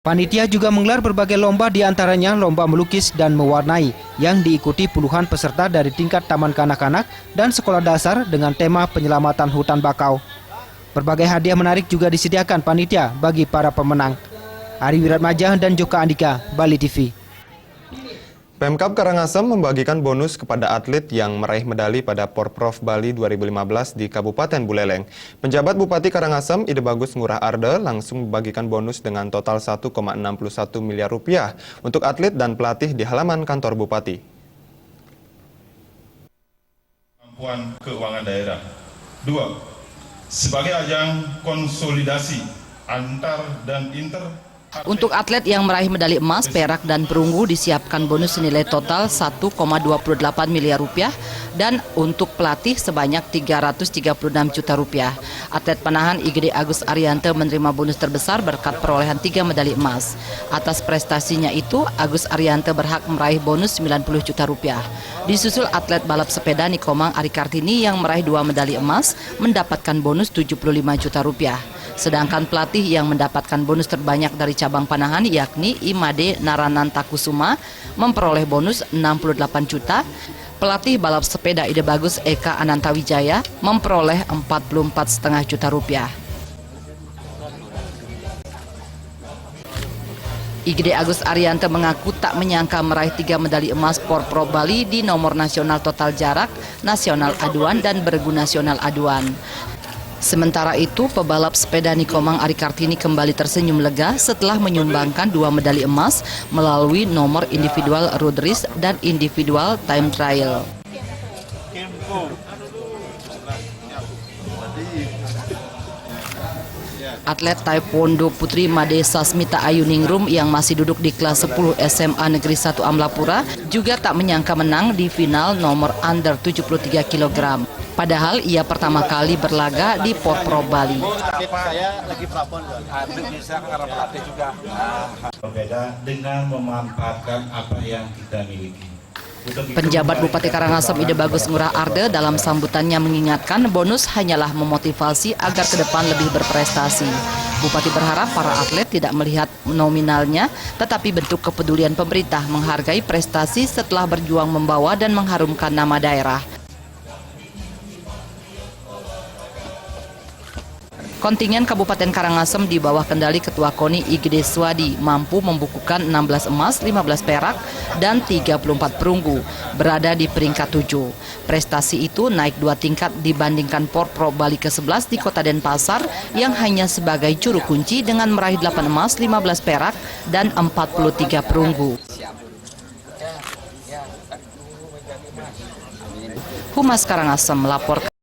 Panitia juga menggelar berbagai lomba, diantaranya lomba melukis dan mewarnai yang diikuti puluhan peserta dari tingkat taman kanak-kanak dan sekolah dasar dengan tema penyelamatan hutan bakau. Berbagai hadiah menarik juga disediakan panitia bagi para pemenang. Ari Wiratmaja dan Joka Andika, Bali TV. Pemkab Karangasem membagikan bonus kepada atlet yang meraih medali pada Porprov Bali 2015 di Kabupaten Buleleng. Penjabat Bupati Karangasem, Ide Bagus Ngurah Arde, langsung membagikan bonus dengan total 1,61 miliar rupiah untuk atlet dan pelatih di halaman kantor Bupati. Kemampuan keuangan daerah. 2. Sebagai ajang konsolidasi antar dan inter. Untuk atlet yang meraih medali emas, perak, dan perunggu disiapkan bonus senilai total 1,28 miliar rupiah dan untuk pelatih sebanyak 336 juta rupiah. Atlet panahan IGD Agus Arianto menerima bonus terbesar berkat perolehan 3 medali emas. Atas prestasinya itu, Agus Arianto berhak meraih bonus 90 juta rupiah. Disusul atlet balap sepeda Nikomang Ari Kartini yang meraih 2 medali emas mendapatkan bonus 75 juta rupiah. Sedangkan pelatih yang mendapatkan bonus terbanyak dari cabang panahan yakni Imade Naranantakusuma memperoleh bonus 68 juta. Pelatih balap sepeda Ide Bagus Eka Anantawijaya memperoleh 44,5 juta rupiah. IGD Agus Arianto mengaku tak menyangka meraih 3 medali emas Porprov Bali di nomor nasional total jarak, nasional aduan, dan bergu nasional aduan. Sementara itu, pebalap sepeda Nikomang Ari Kartini kembali tersenyum lega setelah menyumbangkan 2 medali emas melalui nomor individual road race dan individual time trial. Atlet Taekwondo Putri Made Sasmita Ayuningrum yang masih duduk di kelas 10 SMA Negeri 1 Amlapura juga tak menyangka menang di final nomor under 73 kg. Padahal ia pertama kali berlaga di Porprov Bali. Saya lagi pelapon, bisa karena pelatih juga. Berbeda dengan memanfaatkan apa yang kita miliki. Penjabat Bupati Karangasem Ide Bagus Ngurah Arde dalam sambutannya mengingatkan bonus hanyalah memotivasi agar ke depan lebih berprestasi. Bupati berharap para atlet tidak melihat nominalnya, tetapi bentuk kepedulian pemerintah menghargai prestasi setelah berjuang membawa dan mengharumkan nama daerah. Kontingen Kabupaten Karangasem di bawah kendali Ketua KONI IGD Swadi mampu membukukan 16 emas, 15 perak, dan 34 perunggu, berada di peringkat 7. Prestasi itu naik 2 tingkat dibandingkan Porprov Bali ke-11 di Kota Denpasar yang hanya sebagai juru kunci dengan meraih 8 emas, 15 perak, dan 43 perunggu. Humas Karangasem melaporkan.